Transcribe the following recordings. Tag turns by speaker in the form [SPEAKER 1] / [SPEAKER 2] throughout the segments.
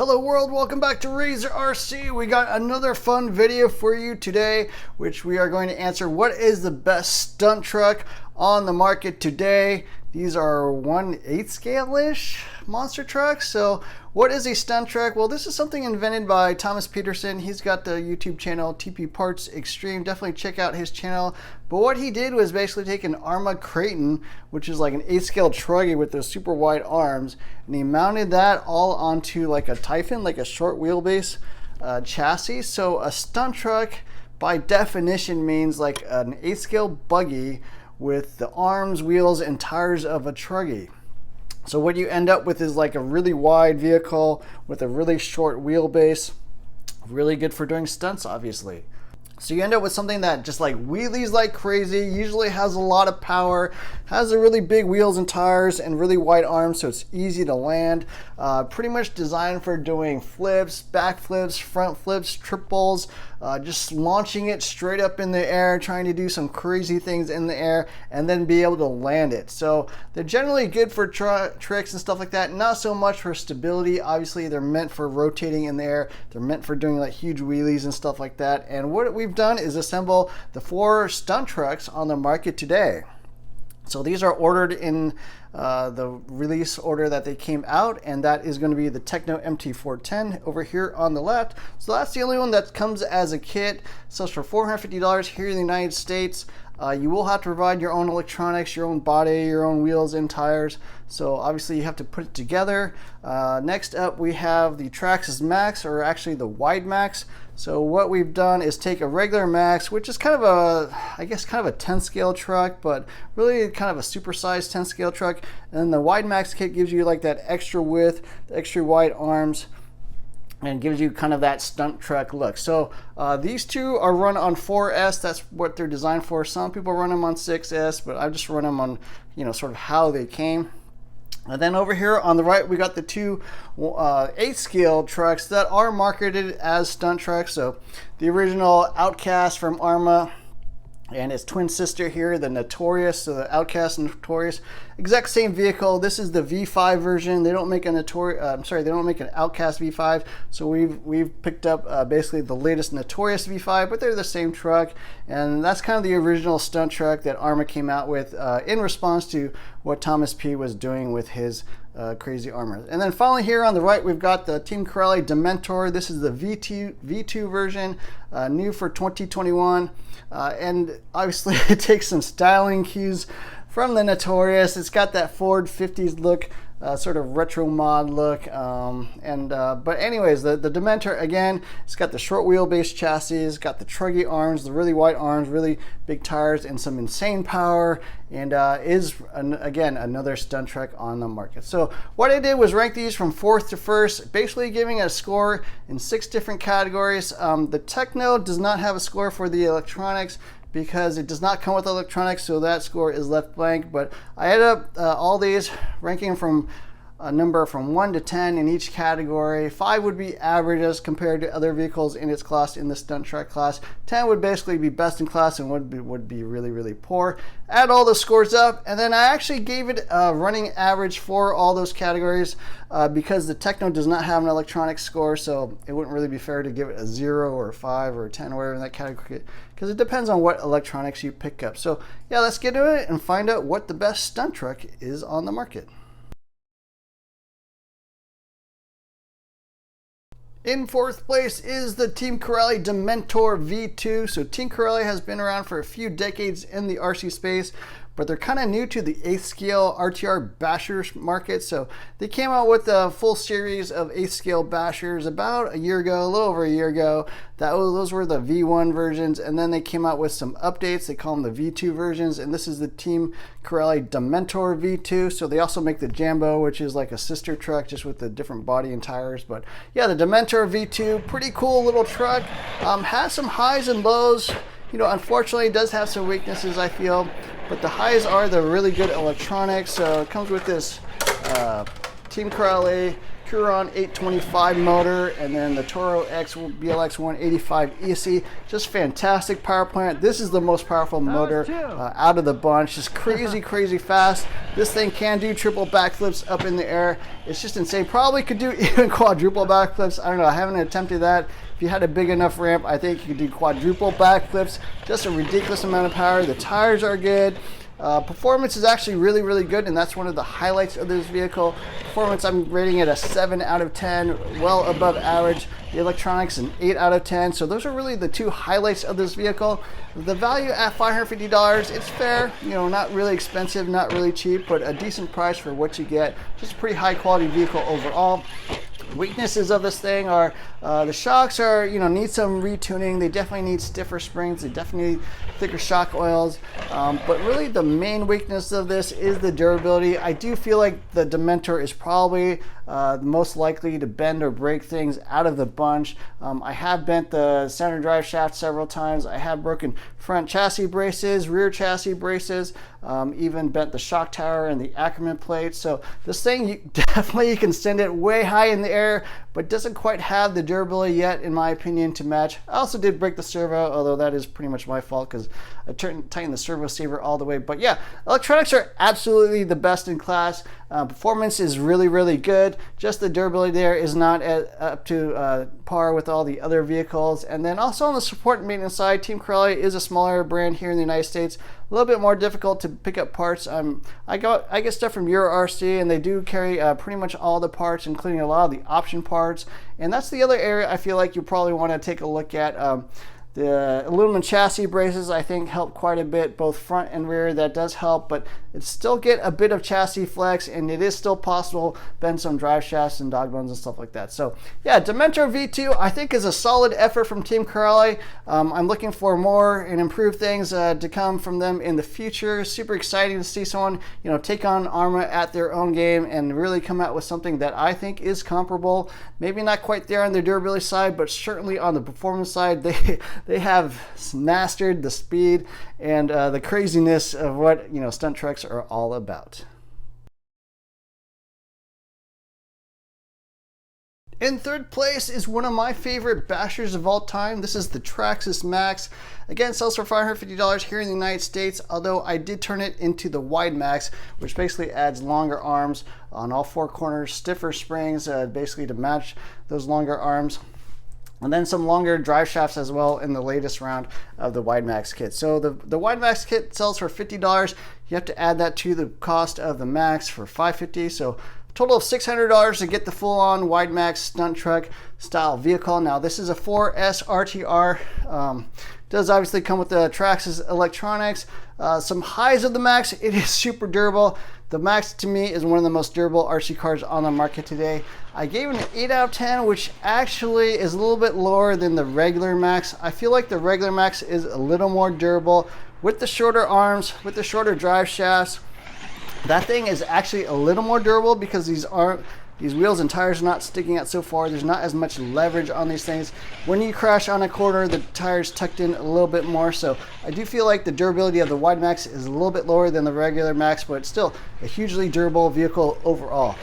[SPEAKER 1] Hello world, welcome back to Razor RC. We got another fun video for you today, which we are going to answer what is the best stunt truck on the market today. These are 1/8 scale-ish monster trucks. So what is a stunt truck? Well, this is something invented by Thomas Peterson. He's got the YouTube channel TP Parts Extreme. Definitely check out his channel. But what he did was basically take an Arrma Kraton, which is like an 8 scale truggy with those super wide arms, and he mounted that all onto like a Typhon, like a short wheelbase chassis. So a stunt truck by definition means like an 8 scale buggy with the arms, wheels, and tires of a truggy. So what you end up with is like a really wide vehicle with a really short wheelbase. Really good for doing stunts, obviously. So you end up with something that just like wheelies like crazy, usually has a lot of power, has a really big wheels and tires and really wide arms, so it's easy to land. Pretty much designed for doing flips, back flips, front flips, triples, just launching it straight up in the air, trying to do some crazy things in the air and then be able to land it. So they're generally good for tricks and stuff like that, not so much for stability. Obviously they're meant for rotating in the air, they're meant for doing like huge wheelies and stuff like that. And what we've done is assemble the 4 stunt trucks on the market today. So these are ordered in the release order that they came out, and that is going to be the Tekno MT410 over here on the left. So that's the only one that comes as a kit. Sells for $450 here in the United States. You will have to provide your own electronics, your own body, your own wheels and tires. So obviously you have to put it together. Next up we have the Traxxas Max, or actually the WideMaxx. So what we've done is take a regular Max, which is kind of a, I guess kind of a 10 scale truck, but really kind of a supersized 10 scale truck. And then the WideMaxx kit gives you like that extra width, the extra wide arms, and gives you kind of that stunt truck look. So these two are run on 4S. That's what they're designed for. Some people run them on 6S, but I just run them on, you know, sort of how they came. And then over here on the right, we got the 2 8 scale trucks that are marketed as stunt trucks. So the original Outcast from Arrma, and its twin sister here, the Notorious. So the Outcast and Notorious, exact same vehicle. This is the V5 version. They don't make a they don't make an Outcast V5. So we've picked up basically the latest Notorious V5, but they're the same truck. And that's kind of the original stunt truck that Arrma came out with in response to what Thomas P was doing with his crazy armor. And then finally here on the right, we've got the Team Corelli Dementor. This is the V2 version, new for 2021. And obviously it takes some styling cues from the Notorious. It's got that Ford 50s look, sort of retro mod look. But anyways, the Dementor, again, it's got the short wheelbase chassis, it's got the truggy arms, the really wide arms, really big tires, and some insane power, and again, another stunt truck on the market. So what I did was rank these from 4th to 1st, basically giving a score in 6 different categories. The Tekno does not have a score for the electronics because it does not come with electronics, so that score is left blank. But I ended up all these ranking from a number from 1 to 10 in each category. 5 would be average as compared to other vehicles in its class, in the stunt truck class. 10 would basically be best in class and would be really, really poor. Add all the scores up, and then I actually gave it a running average for all those categories because the Tekno does not have an electronic score, so it wouldn't really be fair to give it a 0 or a 5 or a 10 or whatever in that category, because it depends on what electronics you pick up. So yeah, let's get into it and find out what the best stunt truck is on the market. In 4th place is the Team Corelli Dementor V2. So Team Corelli has been around for a few decades in the RC space, but they're kind of new to the 8th scale RTR bashers market. So they came out with a full series of 8th scale bashers about a year ago, a little over a year ago. Those were the V1 versions, and then they came out with some updates. They call them the V2 versions, and this is the Team Corelli Dementor V2. So they also make the Jambo, which is like a sister truck, just with a different body and tires. But yeah, the Dementor V2, pretty cool little truck. Has some highs and lows. You know, unfortunately, it does have some weaknesses, I feel, but the highs are the really good electronics. So it comes with this Team Corelli Curon 825 motor, and then the Toro X BLX 185 EC. Just fantastic power plant. This is the most powerful motor out of the bunch. Just crazy, crazy fast. This thing can do triple backflips up in the air. It's just insane. Probably could do even quadruple backflips. I don't know. I haven't attempted that. If you had a big enough ramp, I think you could do quadruple backflips. Just a ridiculous amount of power. The tires are good. Performance is actually really, really good, and that's one of the highlights of this vehicle. Performance, I'm rating it a 7 out of 10, well above average. The electronics, an 8 out of 10. So those are really the two highlights of this vehicle. The value at $550, it's fair, you know, not really expensive, not really cheap, but a decent price for what you get. Just a pretty high quality vehicle overall. Weaknesses of this thing are the shocks are, you know, need some retuning. They definitely need stiffer springs. They definitely need thicker shock oils. But really the main weakness of this is the durability. I do feel like the Dementor is probably most likely to bend or break things out of the bunch. I have bent the center drive shaft several times. I have broken front chassis braces, rear chassis braces, even bent the shock tower and the Arrma plate. So this thing, you can send it way high in the air, but doesn't quite have the durability yet, in my opinion, to match. I also did break the servo, although that is pretty much my fault because I tightened the servo saver all the way. But yeah, electronics are absolutely the best in class. Performance is really, really good. Just the durability there is not up to par with all the other vehicles. And then also on the support and maintenance side, Team Corelli is a smaller brand here in the United States. A little bit more difficult to pick up parts. I get stuff from Euro RC, and they do carry pretty much all the parts, including a lot of the option parts. And that's the other area I feel like you probably want to take a look at. The aluminum chassis braces, I think, help quite a bit, both front and rear. That does help, but it still get a bit of chassis flex, and it is still possible to bend some drive shafts and dog bones and stuff like that. So yeah, Dementor V2 I think is a solid effort from Team Corelli. I'm looking for more and improved things to come from them in the future. Super exciting to see someone, you know, take on Arrma at their own game and really come out with something that I think is comparable. Maybe not quite there on the durability side, but certainly on the performance side, they have mastered the speed and the craziness of what, you know, stunt trucks are all about. In third place is one of my favorite bashers of all time. This is the Traxxas Max. Again, sells for $550 here in the United States, although I did turn it into the WideMaxx, which basically adds longer arms on all four corners, stiffer springs, basically to match those longer arms. And then some longer drive shafts as well in the latest round of the WideMaxx kit. So the WideMaxx kit sells for $50. You have to add that to the cost of the Max for $550. So total of $600 to get the full-on WideMaxx stunt truck style vehicle. Now this is a 4S RTR. Does obviously come with the Traxxas electronics. Some highs of the Max, it is super durable. The Max to me is one of the most durable RC cars on the market today. I gave it an 8 out of 10, which actually is a little bit lower than the regular Max. I feel like the regular Max is a little more durable with the shorter arms, with the shorter drive shafts. That thing is actually a little more durable because these wheels and tires are not sticking out so far. There's not as much leverage on these things. When you crash on a corner, the tires tucked in a little bit more. So I do feel like the durability of the WideMaxx is a little bit lower than the regular Max, but it's still a hugely durable vehicle overall.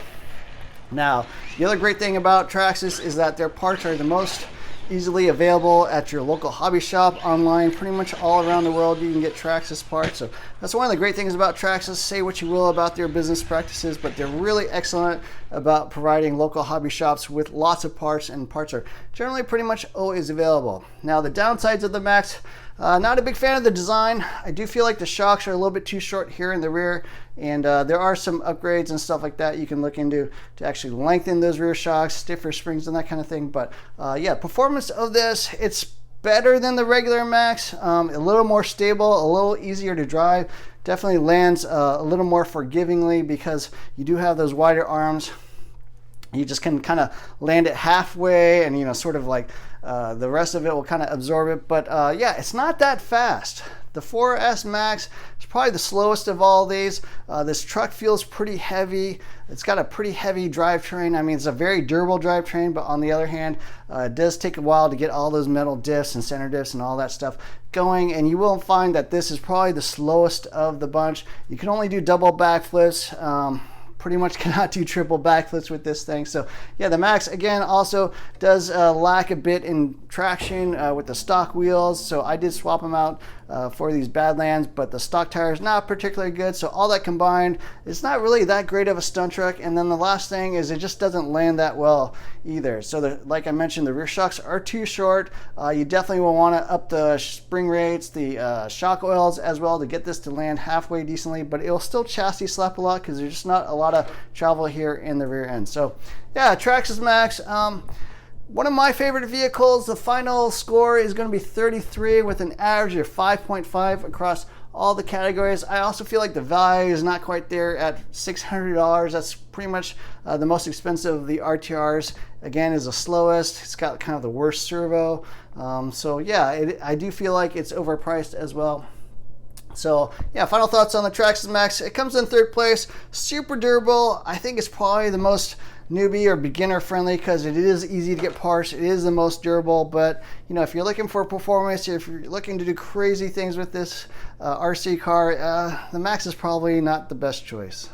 [SPEAKER 1] Now, the other great thing about Traxxas is that their parts are the most easily available at your local hobby shop, online, pretty much all around the world you can get Traxxas parts. So that's one of the great things about Traxxas. Say what you will about their business practices, but they're really excellent about providing local hobby shops with lots of parts, and parts are generally pretty much always available. Now the downsides of the Max, not a big fan of the design. I do feel like the shocks are a little bit too short here in the rear, and there are some upgrades and stuff like that you can look into to actually lengthen those rear shocks, stiffer springs and that kind of thing. But yeah, performance of this, it's better than the regular Max, a little more stable, a little easier to drive, definitely lands a little more forgivingly because you do have those wider arms. You just can kind of land it halfway, and you know, sort of like the rest of it will kind of absorb it. But yeah, it's not that fast. The 4S Max is probably the slowest of all these. This truck feels pretty heavy. It's got a pretty heavy drivetrain. I mean, it's a very durable drivetrain, but on the other hand, it does take a while to get all those metal diffs and center diffs and all that stuff going, and you will find that this is probably the slowest of the bunch. You can only do double backflips. pretty much cannot do triple backflips with this thing. So yeah, the Max again also does lack a bit in traction with the stock wheels. So I did swap them out for these Badlands, but the stock tires not particularly good. So all that combined, it's not really that great of a stunt truck. And then the last thing is it just doesn't land that well either. So like I mentioned, the rear shocks are too short. You definitely will want to up the spring rates, the shock oils as well to get this to land halfway decently, but it'll still chassis slap a lot because there's just not a lot of travel here in the rear end. So yeah, Traxxas Max, one of my favorite vehicles. The final score is going to be 33 with an average of 5.5 across all the categories. I also feel like the value is not quite there at $600. That's pretty much the most expensive of the RTRs. Again, is the slowest. It's got kind of the worst servo. So yeah, I do feel like it's overpriced as well. So yeah, final thoughts on the Traxxas Max. It comes in third place, super durable. I think it's probably the most newbie or beginner friendly because it is easy to get parts. It is the most durable, but you know, if you're looking for performance, if you're looking to do crazy things with this RC car, the Max is probably not the best choice.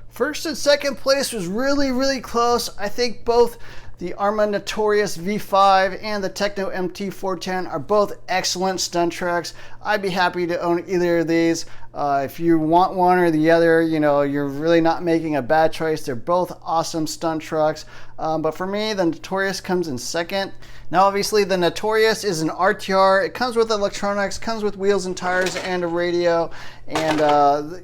[SPEAKER 1] First and second place was really close. I think both the Arrma Notorious V5 and the Tekno MT410 are both excellent stunt trucks. I'd be happy to own either of these. If you want one or the other, you know, you're really not making a bad choice. They're both awesome stunt trucks. But for me, the Notorious comes in second. Now, obviously, the Notorious is an RTR. It comes with electronics, comes with wheels and tires and a radio. And,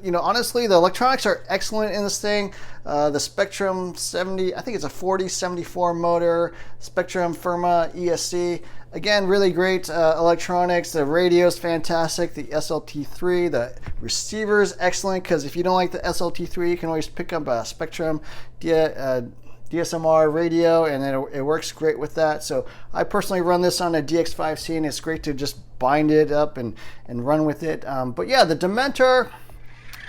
[SPEAKER 1] you know, honestly, the electronics are excellent in this thing. The Spectrum 70, I think it's a 4074 motor, Spectrum Firma ESC. Again, really great electronics. The radio is fantastic. The SLT3, the receiver is excellent because if you don't like the SLT3, you can always pick up a Spectrum DSMR radio, and then it works great with that. So I personally run this on a DX5C, and it's great to just bind it up and run with it. But yeah, the Dementor,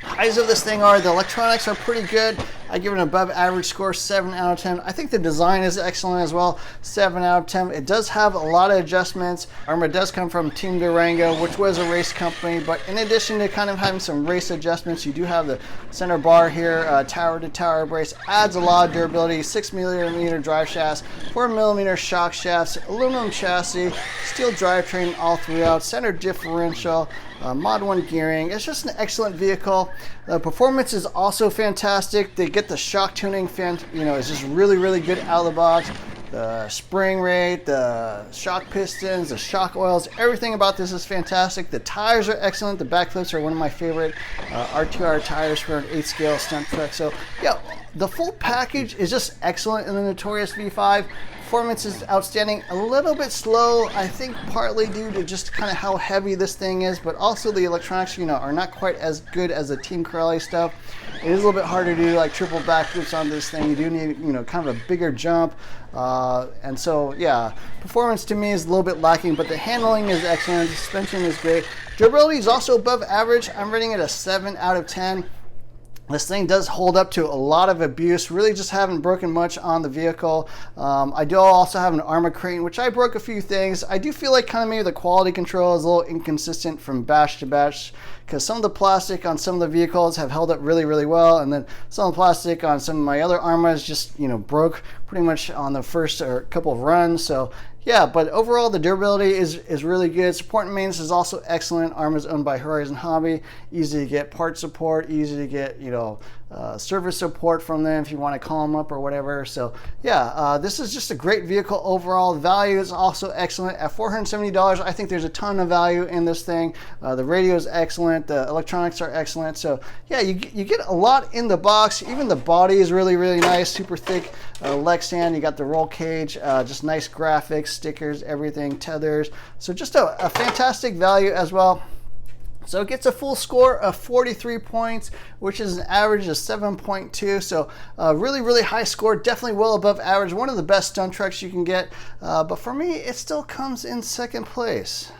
[SPEAKER 1] highs of this thing are the electronics are pretty good. I give it an above average score, 7 out of 10. I think the design is excellent as well, 7 out of 10. It does have a lot of adjustments. Arrma does come from Team Durango, which was a race company, but in addition to kind of having some race adjustments, you do have the center bar here, tower to tower brace, adds a lot of durability, 6mm drive shafts, 4mm shock shafts, aluminum chassis, steel drivetrain all throughout, center differential, Mod 1 gearing. It's just an excellent vehicle. The performance is also fantastic. They get the shock tuning, you know, it's just really good out of the box. The spring rate, the shock pistons, the shock oils, everything about this is fantastic. The tires are excellent. The backflips are one of my favorite RTR tires for an 8-scale stunt truck. So yeah, the full package is just excellent in the Notorious V5. Performance is outstanding. A little bit slow, I think partly due to just kind of how heavy this thing is, but also the electronics, you know, are not quite as good as the Team Corelli stuff. It is a little bit harder to do like triple backflips on this thing. You do need, you know, kind of a bigger jump. And so, yeah, performance to me is a little bit lacking, but the handling is excellent. The suspension is great. Durability is also above average. I'm rating it a 7 out of 10. This thing does hold up to a lot of abuse. Really just haven't broken much on the vehicle. I do also have an Arrma crate, which I broke a few things. I do feel like kind of maybe the quality control is a little inconsistent from batch to batch because some of the plastic on some of the vehicles have held up really well, and then some of the plastic on some of my other Arrmas just, you know, broke pretty much on the first couple of runs. So yeah, but overall the durability is really good. Support and maintenance is also excellent. Arrma is owned by Horizon Hobby. Easy to get part support, easy to get, you know, service support from them if you want to call them up or whatever. So yeah, this is just a great vehicle overall. Value is also excellent. At $470, I think there's a ton of value in this thing. The radio is excellent. The electronics are excellent. So yeah, you get a lot in the box. Even the body is really nice, super thick Lexan. You got the roll cage, just nice graphics, stickers, everything, tethers. So just a fantastic value as well. So it gets a full score of 43 points, which is an average of 7.2. So really high score, definitely well above average. One of the best stunt trucks you can get. But for me, it still comes in second place.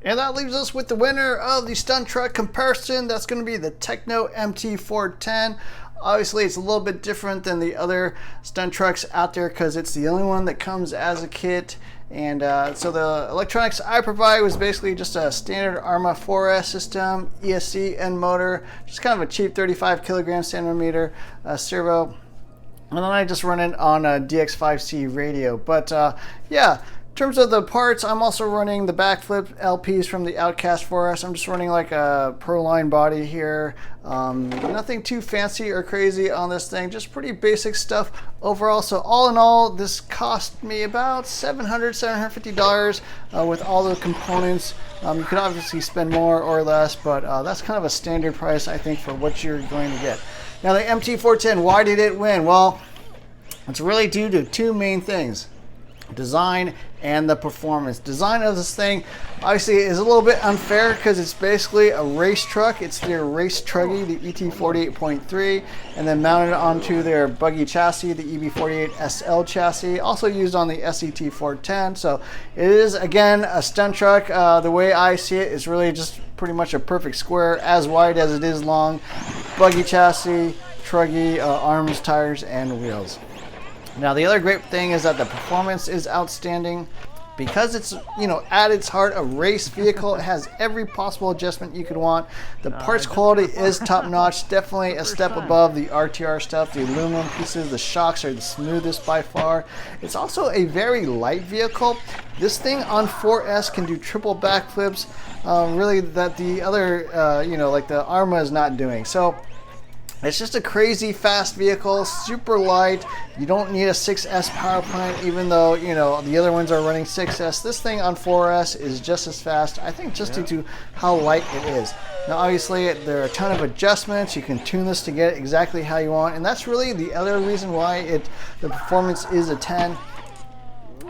[SPEAKER 1] And that leaves us with the winner of the stunt truck comparison. That's going to be the Tekno MT410. Obviously, it's a little bit different than the other stunt trucks out there because it's the only one that comes as a kit. And so the electronics I provide was basically just a standard Arrma 4S system, ESC end motor, just kind of a cheap 35 kilogram centimeter servo. And then I just run it on a DX5C radio. But yeah, in terms of the parts, I'm also running the backflip LPs from the Outcast 4S. I'm just running like a Proline body here. Nothing too fancy or crazy on this thing, just pretty basic stuff overall. So all in all, this cost me about $750 with all the components. You could obviously spend more or less, but that's kind of a standard price, I think, for what you're going to get. Now the MT410, why did it win? Well, it's really due to two main things: design and the performance. Design of this thing obviously is a little bit unfair because it's basically a race truck. It's their race truggy, the ET48.3, and then mounted onto their buggy chassis, the EB48 SL chassis, also used on the SET410. So it is, again, a stunt truck. The way I see it is really just pretty much a perfect square, as wide as it is long. Buggy chassis, truggy, arms, tires, and wheels. Now the other great thing is that the performance is outstanding. Because it's, you know, at its heart a race vehicle, it has every possible adjustment you could want. The parts quality is top notch, definitely a step above the RTR stuff. The aluminum pieces, the shocks are the smoothest by far. It's also a very light vehicle. This thing on 4S can do triple backflips, really that the other, you know, like the Arrma is not doing. So it's just a crazy fast vehicle, super light. You don't need a 6S power plant, even though, you know, the other ones are running 6S. This thing on 4S is just as fast, I think, just due to how light it is. Now, obviously, there are a ton of adjustments. You can tune this to get it exactly how you want, and that's really the other reason why the performance is a 10.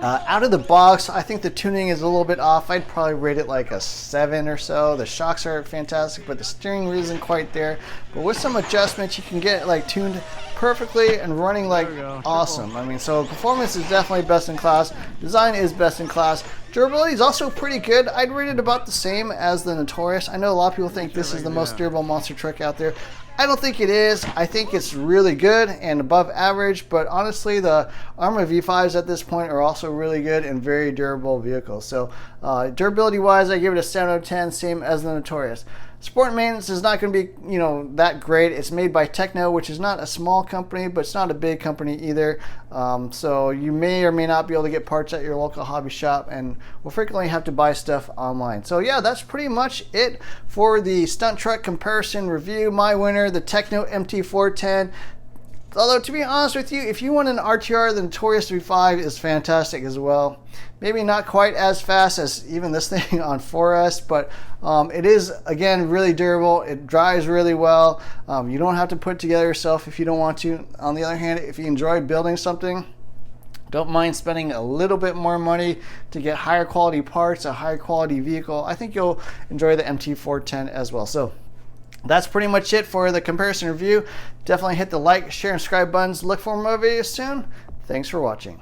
[SPEAKER 1] Out of the box, I think the tuning is a little bit off. I'd probably rate it like a 7 or so. The shocks are fantastic, but the steering wheel isn't quite there. But with some adjustments, you can get it like tuned perfectly and running like awesome. I mean, so performance is definitely best in class. Design is best in class. Durability is also pretty good. I'd rate it about the same as the Notorious. I know a lot of people think this is the most durable monster truck out there. I don't think it is. I think it's really good and above average, but honestly, the Arrma V5s at this point are also really good and very durable vehicles. So durability-wise, I give it a 7 out of 10, same as the Notorious. Support and maintenance is not going to be, you know, that great. It's made by Tekno, which is not a small company, but it's not a big company either. So you may or may not be able to get parts at your local hobby shop, and will frequently have to buy stuff online. So yeah, that's pretty much it for the stunt truck comparison review. My winner, the Tekno MT410. Although, to be honest with you, if you want an RTR, the Notorious V5 is fantastic as well. Maybe not quite as fast as even this thing on 4S, but it is, again, really durable. It drives really well. You don't have to put it together yourself if you don't want to. On the other hand, if you enjoy building something, don't mind spending a little bit more money to get higher quality parts, a higher quality vehicle. I think you'll enjoy the MT410 as well. So that's pretty much it for the comparison review. Definitely hit the like, share, and subscribe buttons. Look for more videos soon. Thanks for watching.